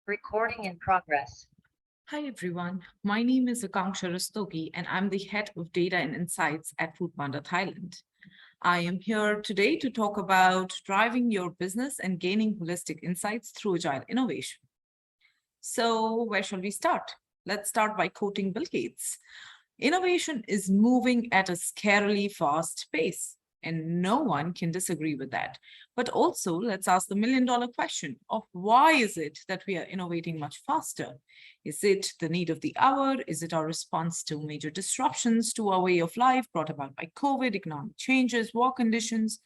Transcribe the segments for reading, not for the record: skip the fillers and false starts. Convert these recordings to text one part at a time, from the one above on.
Recording in progress. Hi everyone, my name is Akanksha Rastogi and I'm the head of data and insights at Foodpanda Thailand. I am here today to talk about driving your business and gaining holistic insights through agile innovation. So where shall we start? Let's start by quoting Bill Gates. Innovation is moving at a scarily fast pace, and no one can disagree with that. But also, let's ask the million-dollar question of why is it that we are innovating much faster? Is it the need of the hour? Is it our response to major disruptions to our way of life brought about by COVID, economic changes, war conditions?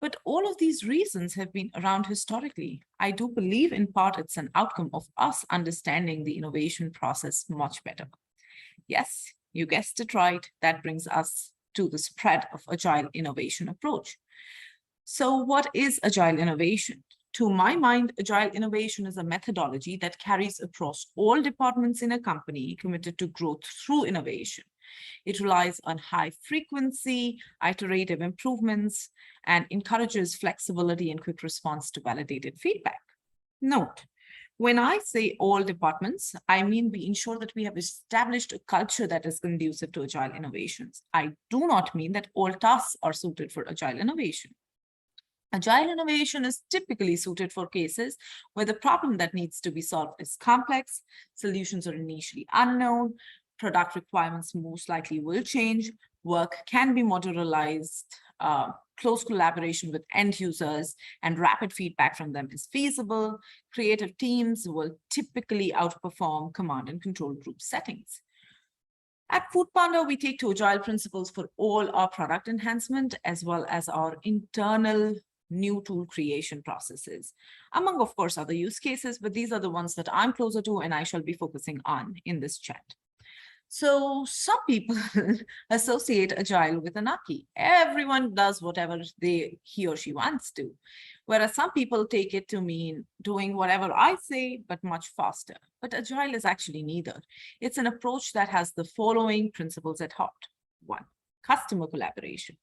But all of these reasons have been around historically. I do believe in part it's an outcome of us understanding the innovation process much better. Yes, you guessed it right. That brings us to the spread of agile innovation approach. So what is agile innovation? To my mind, agile innovation is a methodology that carries across all departments in a company committed to growth through innovation. It relies on high frequency, iterative improvements, and encourages flexibility and quick response to validated feedback. Note, when I say all departments, I mean we ensure that we have established a culture that is conducive to agile innovations. I do not mean that all tasks are suited for agile innovation. Agile innovation is typically suited for cases where the problem that needs to be solved is complex, solutions are initially unknown, product requirements most likely will change, work can be modularized, close collaboration with end users and rapid feedback from them is feasible. Creative teams will typically outperform command and control group settings. At Foodpanda, we take to agile principles for all our product enhancement as well as our internal new tool creation processes, among, of course, other use cases, but these are the ones that I'm closer to and I shall be focusing on in this chat. So some people associate agile with anarchy. Everyone does whatever he or she wants to, whereas some people take it to mean doing whatever I say, but much faster. But agile is actually neither. It's an approach that has the following principles at heart. One, customer collaboration.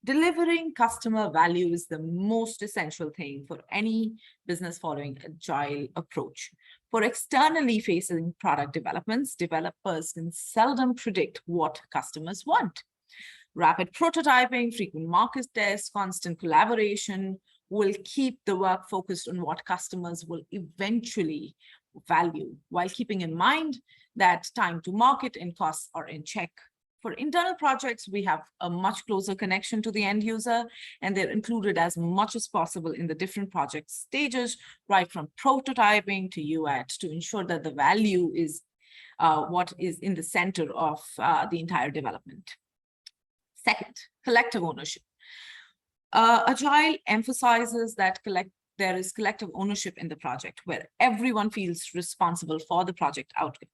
Delivering customer value is the most essential thing for any business following agile approach. For externally facing product developments, developers can seldom predict what customers want. Rapid prototyping, frequent market tests, constant collaboration will keep the work focused on what customers will eventually value, while keeping in mind that time to market and costs are in check. For internal projects, we have a much closer connection to the end user, and they're included as much as possible in the different project stages, right from prototyping to UAT, to ensure that the value is what is in the center of the entire development. Second, collective ownership. Agile emphasizes that there is collective ownership in the project where everyone feels responsible for the project outcome.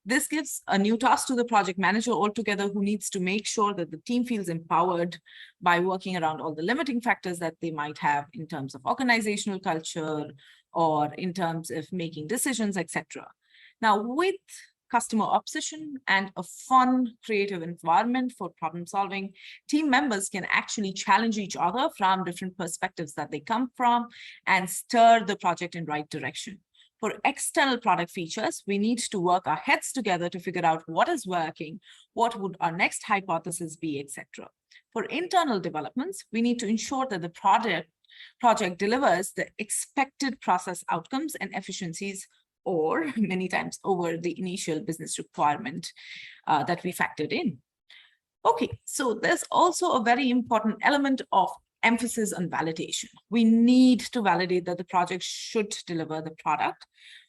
This gives a new task to the project manager altogether, who needs to make sure that the team feels empowered by working around all the limiting factors that they might have in terms of organizational culture or in terms of making decisions, etc. Now, with customer obsession and a fun, creative environment for problem solving, team members can actually challenge each other from different perspectives that they come from and stir the project in right direction. For external product features, we need to work our heads together to figure out what is working, what would our next hypothesis be, etc. For internal developments, we need to ensure that the project delivers the expected process outcomes and efficiencies, or many times over the initial business requirement that we factored in. Okay, so there's also a very important element of emphasis on validation. We need to validate that the project should deliver the product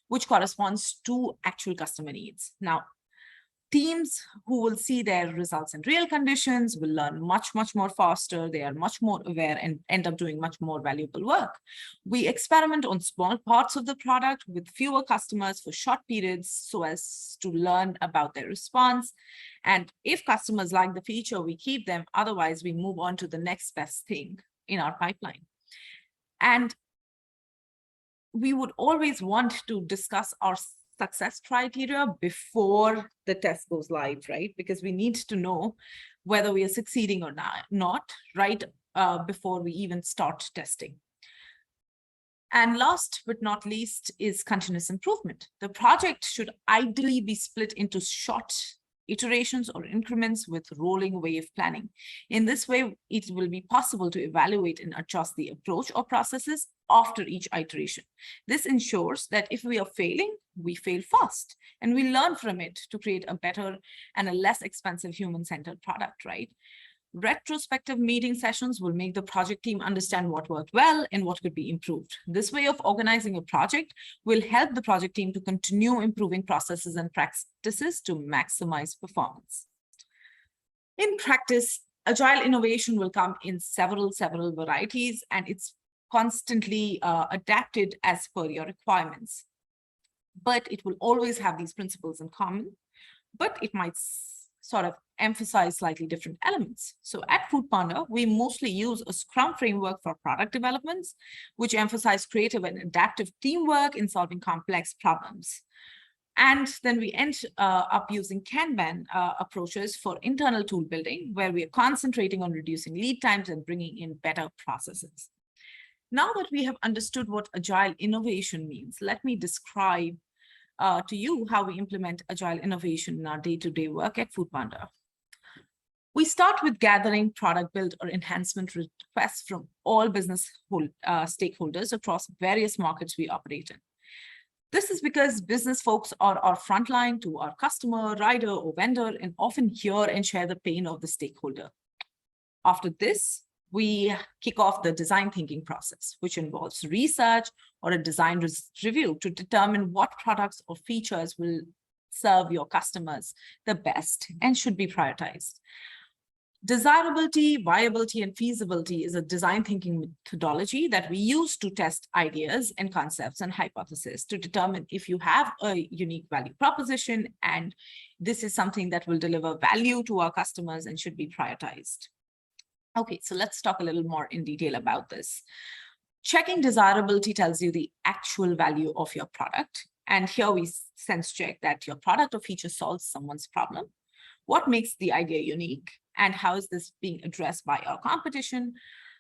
which corresponds to actual customer needs. Now, teams who will see their results in real conditions will learn much more faster. They are much more aware and end up doing much more valuable work. We experiment on small parts of the product with fewer customers for short periods so as to learn about their response. And if customers like the feature, we keep them. Otherwise, we move on to the next best thing in our pipeline. And we would always want to discuss our success criteria before the test goes live, right? Because we need to know whether we are succeeding or not, right? Before we even start testing. And last but not least is continuous improvement. The project should ideally be split into short iterations or increments with rolling wave planning. In this way, it will be possible to evaluate and adjust the approach or processes after each iteration. This ensures that if we are failing, we fail fast and we learn from it to create a better and a less expensive human-centered product, right? Retrospective meeting sessions will make the project team understand what worked well and what could be improved. This way of organizing a project will help the project team to continue improving processes and practices to maximize performance. In practice, agile innovation will come in several varieties, and it's constantly adapted as per your requirements. But it will always have these principles in common, but it might sort of emphasize slightly different elements. So at Foodpanda, we mostly use a Scrum framework for product developments, which emphasize creative and adaptive teamwork in solving complex problems. And then we end up using Kanban approaches for internal tool building, where we are concentrating on reducing lead times and bringing in better processes. Now that we have understood what agile innovation means, let me describe to you how we implement agile innovation in our day-to-day work at Foodpanda. We start with gathering product build or enhancement requests from all business stakeholders across various markets we operate in. This is because business folks are our frontline to our customer, rider, or vendor, and often hear and share the pain of the stakeholder. After this, we kick off the design thinking process, which involves research or a design review to determine what products or features will serve your customers the best and should be prioritized. Desirability, viability, and feasibility is a design thinking methodology that we use to test ideas and concepts and hypotheses to determine if you have a unique value proposition and this is something that will deliver value to our customers and should be prioritized. Okay, so let's talk a little more in detail about this. Checking desirability tells you the actual value of your product. And here we sense check that your product or feature solves someone's problem. What makes the idea unique? And how is this being addressed by our competition?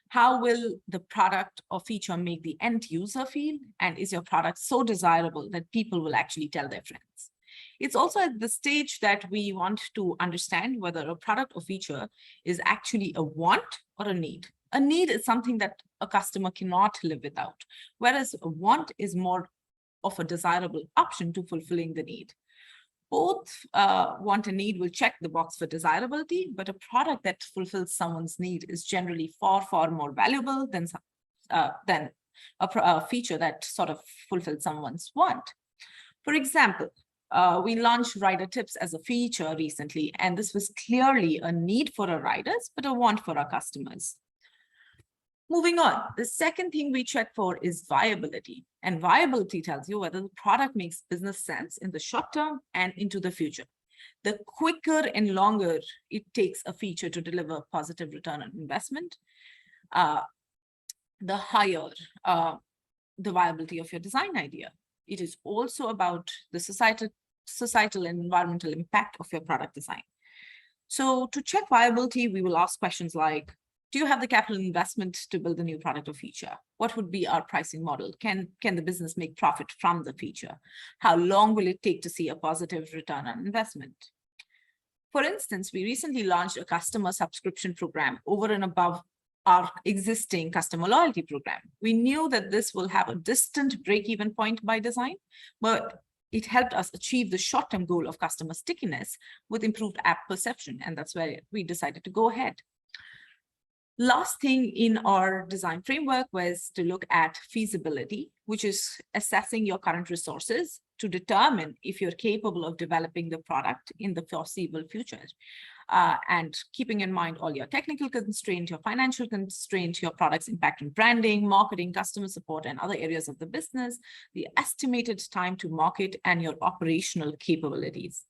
How will the product or feature make the end user feel? And is your product so desirable that people will actually tell their friends? It's also at the stage that we want to understand whether a product or feature is actually a want or a need. A need is something that a customer cannot live without, whereas a want is more of a desirable option to fulfilling the need. Both want and need will check the box for desirability, but a product that fulfills someone's need is generally far more valuable than a feature that sort of fulfills someone's want. For example, we launched rider tips as a feature recently, and this was clearly a need for our riders, but a want for our customers. Moving on, the second thing we check for is viability. And viability tells you whether the product makes business sense in the short term and into the future. The quicker and longer it takes a feature to deliver positive return on investment, the higher the viability of your design idea. It is also about the societal and environmental impact of your product design. So to check viability, we will ask questions like, do you have the capital investment to build a new product or feature? What would be our pricing model? Can the business make profit from the feature? How long will it take to see a positive return on investment? For instance, we recently launched a customer subscription program over and above our existing customer loyalty program. We knew that this will have a distant break-even point by design, but it helped us achieve the short-term goal of customer stickiness with improved app perception, and that's where we decided to go ahead. Last thing in our design framework was to look at feasibility, which is assessing your current resources to determine if you're capable of developing the product in the foreseeable future. And keeping in mind all your technical constraints, your financial constraints, your product's impact on branding, marketing, customer support, and other areas of the business, the estimated time to market, and your operational capabilities.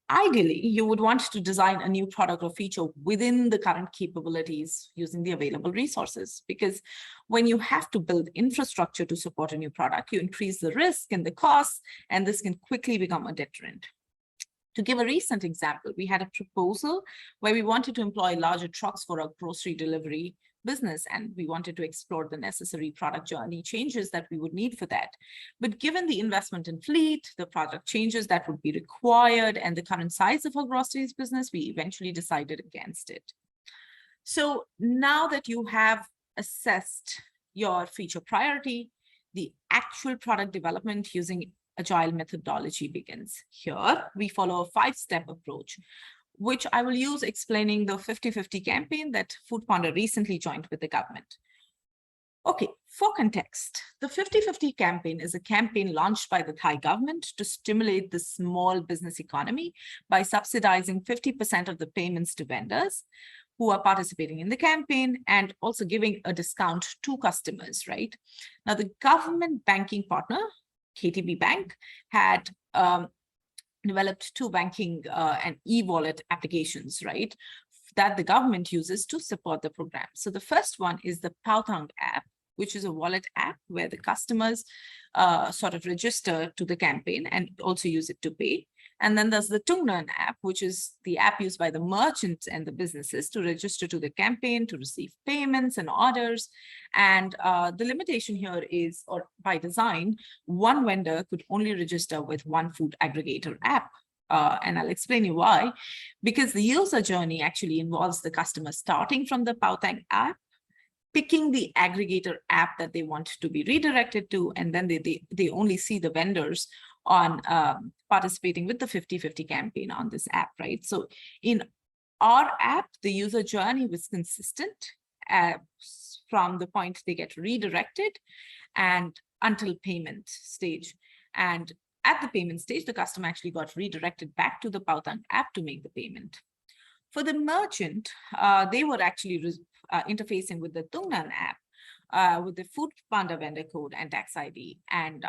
Ideally, you would want to design a new product or feature within the current capabilities using the available resources, because when you have to build infrastructure to support a new product, you increase the risk and the costs, and this can quickly become a deterrent. To give a recent example, we had a proposal where we wanted to employ larger trucks for our grocery delivery business, and we wanted to explore the necessary product journey changes that we would need for that. But given the investment in fleet, the product changes that would be required, and the current size of our groceries business, we eventually decided against it. So now that you have assessed your feature priority, the actual product development using agile methodology begins. Here, we follow a 5-step approach, which I will use explaining the 50-50 campaign that Foodpanda recently joined with the government. Okay, for context, the 50-50 campaign is a campaign launched by the Thai government to stimulate the small business economy by subsidizing 50% of the payments to vendors who are participating in the campaign, and also giving a discount to customers, right? Now, the government banking partner, KTB Bank, had developed 2 banking and e-wallet applications, right, that the government uses to support the program. So the first one is the Pautang app, which is a wallet app where the customers sort of register to the campaign and also use it to pay. And then there's the Tungnan app, which is the app used by the merchants and the businesses to register to the campaign, to receive payments and orders. And the limitation here is, or by design, one vendor could only register with one food aggregator app. And I'll explain you why. Because the user journey actually involves the customer starting from the Pautang app, picking the aggregator app that they want to be redirected to, and then they only see the vendors on participating with the 50-50 campaign on this app, right? So in our app, the user journey was consistent from the point they get redirected and until payment stage. And at the payment stage, the customer actually got redirected back to the Pautang app to make the payment. For the merchant, they were actually interfacing with the Tungnan app with the Foodpanda vendor code and tax ID. And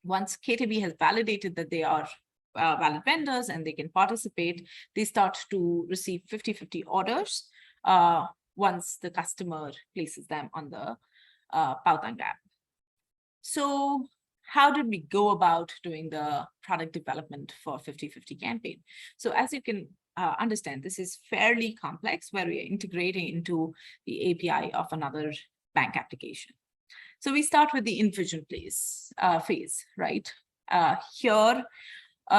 once KTB has validated that they are valid vendors and they can participate, they start to receive 50-50 orders once the customer places them on the Pautang app. So how did we go about doing the product development for 50-50 campaign? So as you can understand, this is fairly complex, where we are integrating into the API of another bank application. So we start with the envision phase, right? Here,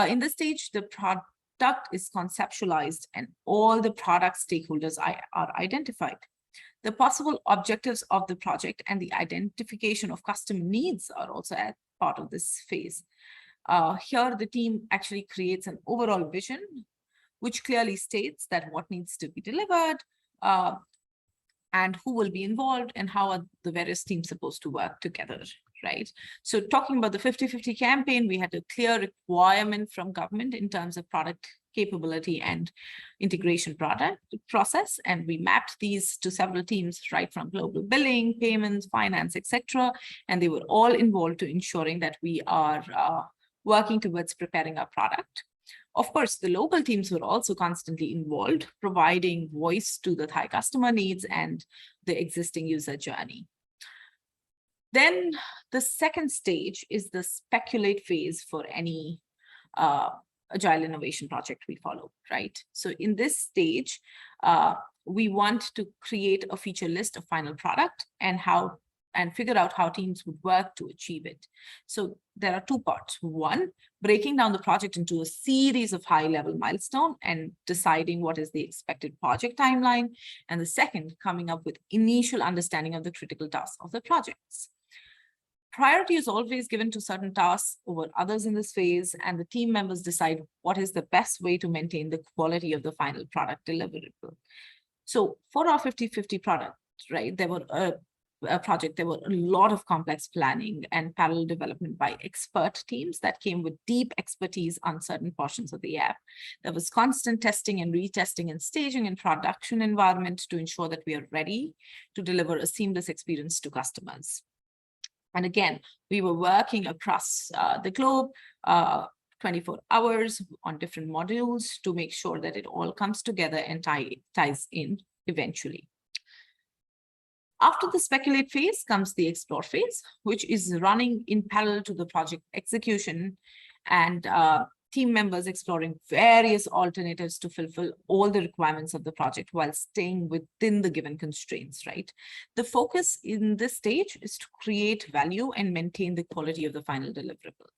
in this stage, the product is conceptualized and all the product stakeholders are identified. The possible objectives of the project and the identification of customer needs are also as part of this phase. Here, the team actually creates an overall vision, which clearly states that what needs to be delivered, and who will be involved, and how are the various teams supposed to work together, right? So talking about the 50-50 campaign, we had a clear requirement from government in terms of product capability and integration process, and we mapped these to several teams, right from global billing, payments, finance, etc. And they were all involved to ensuring that we are working towards preparing our product. Of course, the local teams were also constantly involved, providing voice to the Thai customer needs and the existing user journey. Then the second stage is the speculate phase for any agile innovation project we follow, right? So in this stage, we want to create a feature list of final product and figure out how teams would work to achieve it. So there are 2 parts. One, breaking down the project into a series of high-level milestones and deciding what is the expected project timeline. And the second, coming up with initial understanding of the critical tasks of the projects. Priority is always given to certain tasks over others in this phase, and the team members decide what is the best way to maintain the quality of the final product deliverable. So for our 50-50 product, right, there were a project, there were a lot of complex planning and parallel development by expert teams that came with deep expertise on certain portions of the app. There was constant testing and retesting and staging in production environment to ensure that we are ready to deliver a seamless experience to customers. And again, we were working across the globe 24 hours on different modules to make sure that it all comes together and ties in eventually. After the speculate phase comes the explore phase, which is running in parallel to the project execution. And team members exploring various alternatives to fulfill all the requirements of the project while staying within the given constraints, right? The focus in this stage is to create value and maintain the quality of the final deliverable.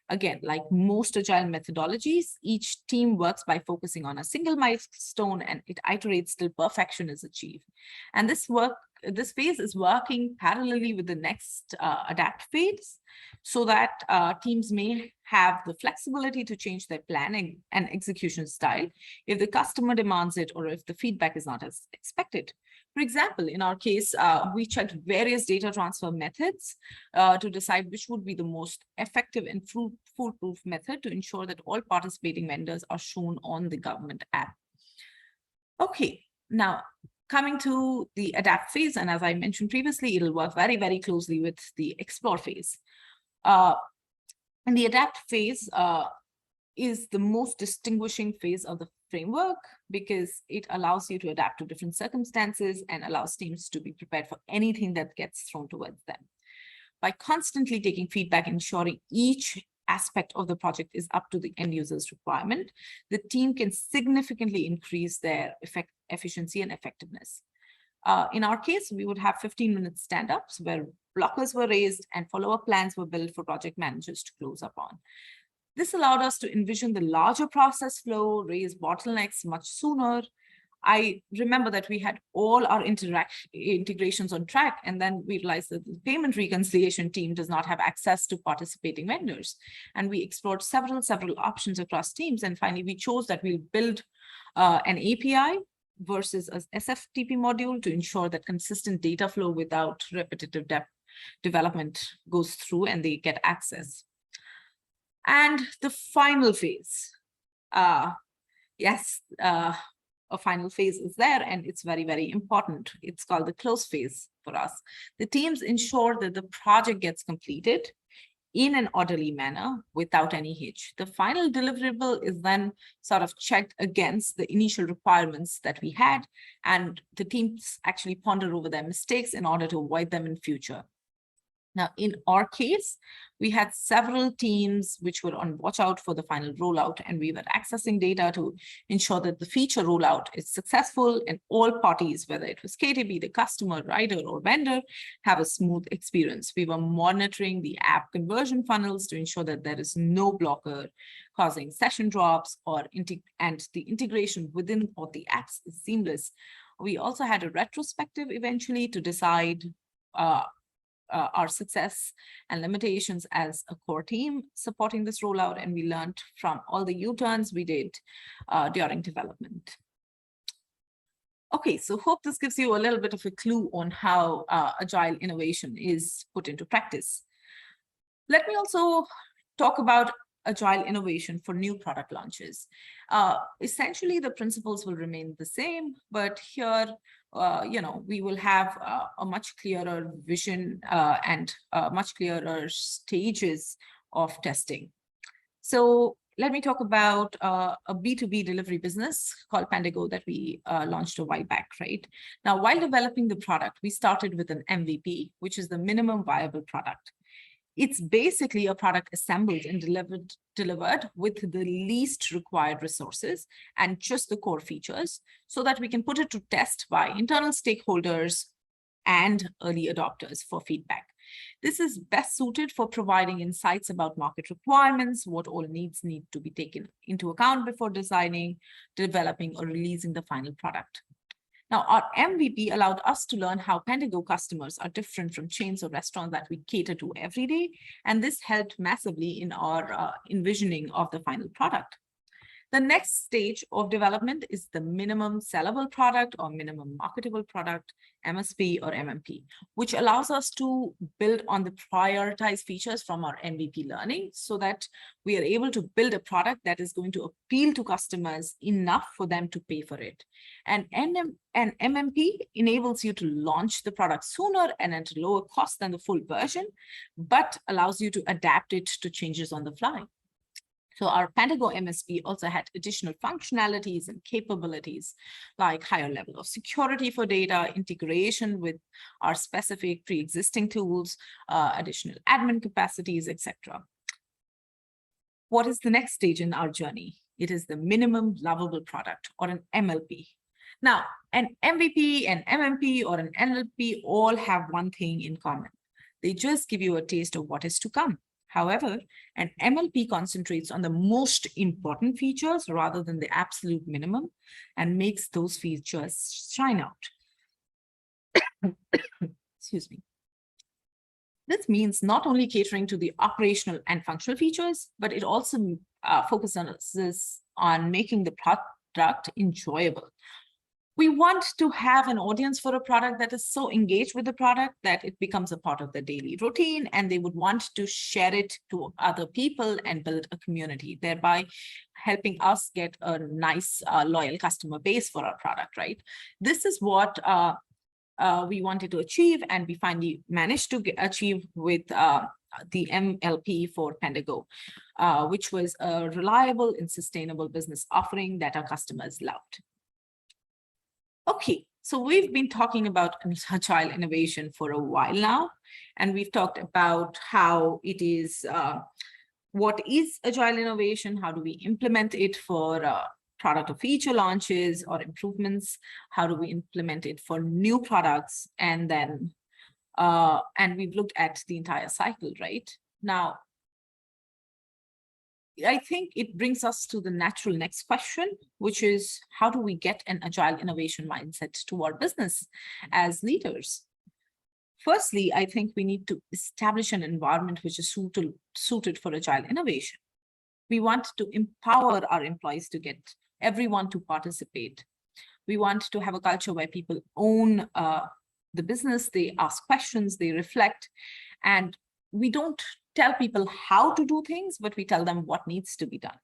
Again, like most agile methodologies, each team works by focusing on a single milestone and it iterates till perfection is achieved. And this phase is working parallelly with the next adapt phase, so that teams may have the flexibility to change their planning and execution style if the customer demands it or if the feedback is not as expected. For example, in our case, we checked various data transfer methods to decide which would be the most effective and foolproof method to ensure that all participating vendors are shown on the government app. Okay, now coming to the adapt phase, and as I mentioned previously, it'll work very, very closely with the explore phase. And the adapt phase is the most distinguishing phase of the framework because it allows you to adapt to different circumstances and allows teams to be prepared for anything that gets thrown towards them. By constantly taking feedback, ensuring each aspect of the project is up to the end user's requirement, the team can significantly increase their efficiency and effectiveness. In our case, we would have 15-minute stand-ups where blockers were raised and follow-up plans were built for project managers to close upon. This allowed us to envision the larger process flow, raise bottlenecks much sooner. I remember that we had all our integrations on track, and then we realized that the payment reconciliation team does not have access to participating vendors. And we explored several options across teams. And finally, we chose that we'll build an API versus an SFTP module to ensure that consistent data flow without repetitive development goes through and they get access. And the final phase, yes, a final phase is there, and it's very, very important. It's called the close phase for us. The teams ensure that the project gets completed in an orderly manner without any hitch. The final deliverable is then sort of checked against the initial requirements that we had, and the teams actually ponder over their mistakes in order to avoid them in future. Now, in our case, we had several teams which were on watch out for the final rollout, and we were accessing data to ensure that the feature rollout is successful and all parties, whether it was KTB, the customer, rider, or vendor, have a smooth experience. We were monitoring the app conversion funnels to ensure that there is no blocker causing session drops and the integration within all the apps is seamless. We also had a retrospective eventually to decide our success and limitations as a core team supporting this rollout, and we learned from all the U-turns we did during development. Okay, so hope this gives you a little bit of a clue on how agile innovation is put into practice. Let me also talk about agile innovation for new product launches. Essentially, the principles will remain the same, but here, we will have a much clearer vision and much clearer stages of testing. So let me talk about a B2B delivery business called Pandago that we launched a while back, right? Now, while developing the product, we started with an MVP, which is the minimum viable product. It's basically a product assembled and delivered with the least required resources and just the core features so that we can put it to test by internal stakeholders and early adopters for feedback. This is best suited for providing insights about market requirements, what all needs need to be taken into account before designing, developing, or releasing the final product. Now, our MVP allowed us to learn how Pandago customers are different from chains or restaurants that we cater to every day, and this helped massively in our envisioning of the final product. The next stage of development is the minimum sellable product or minimum marketable product, MSP or MMP, which allows us to build on the prioritized features from our MVP learning so that we are able to build a product that is going to appeal to customers enough for them to pay for it. And MMP enables you to launch the product sooner and at a lower cost than the full version, but allows you to adapt it to changes on the fly. So our Pandago MSP also had additional functionalities and capabilities like higher level of security for data, integration with our specific pre-existing tools, additional admin capacities, etc. What is the next stage in our journey? It is the minimum lovable product, or an MLP. Now, an MVP, an MMP, or an NLP all have one thing in common. They just give you a taste of what is to come. However, an MLP concentrates on the most important features rather than the absolute minimum and makes those features shine out. Excuse me. This means not only catering to the operational and functional features, but it also focuses on making the product enjoyable. We want to have an audience for a product that is so engaged with the product that it becomes a part of their daily routine, and they would want to share it to other people and build a community, thereby helping us get a nice, loyal customer base for our product, right? This is what we wanted to achieve, and we finally managed to achieve with the MLP for Pandago, which was a reliable and sustainable business offering that our customers loved. Okay, so we've been talking about agile innovation for a while now, and we've talked about how it is, what is agile innovation, how do we implement it for product or feature launches or improvements, how do we implement it for new products, and then, and we've looked at the entire cycle, right? Now, I think it brings us to the natural next question, which is how do we get an agile innovation mindset to our business as leaders? Firstly, I think we need to establish an environment which is suited for agile innovation. We want to empower our employees to get everyone to participate. We want to have a culture where people own the business, they ask questions, they reflect, and we don't tell people how to do things, but we tell them what needs to be done.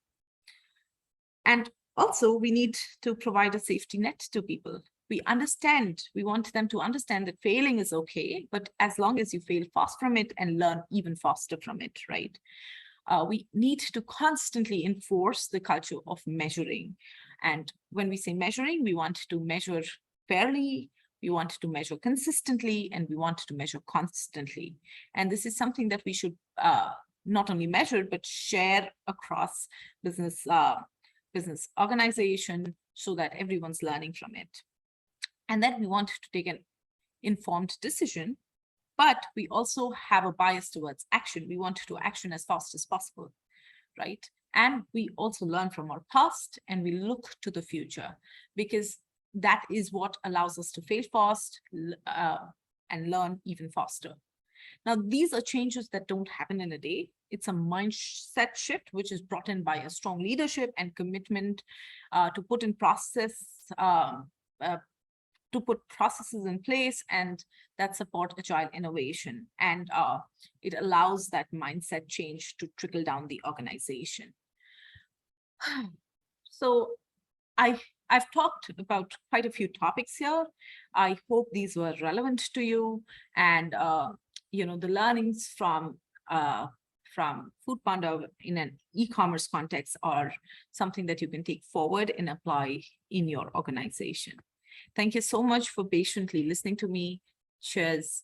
And also, we need to provide a safety net to people. We want them to understand that failing is okay, but as long as you fail fast from it and learn even faster from it, right? We need to constantly enforce the culture of measuring. And when we say measuring, we want to measure fairly, we want to measure consistently, and we want to measure constantly. And this is something that we should not only measure, but share across business organization so that everyone's learning from it. And then we want to take an informed decision, but we also have a bias towards action. We want to action as fast as possible, right? And we also learn from our past and we look to the future, because that is what allows us to fail fast and learn even faster. Now, these are changes that don't happen in a day. It's a mindset shift, which is brought in by a strong leadership and commitment to put processes in place and that support agile innovation. And it allows that mindset change to trickle down the organization. So I've talked about quite a few topics here. I hope these were relevant to you, and the learnings from Foodpanda in an e-commerce context are something that you can take forward and apply in your organization. Thank you so much for patiently listening to me. Cheers.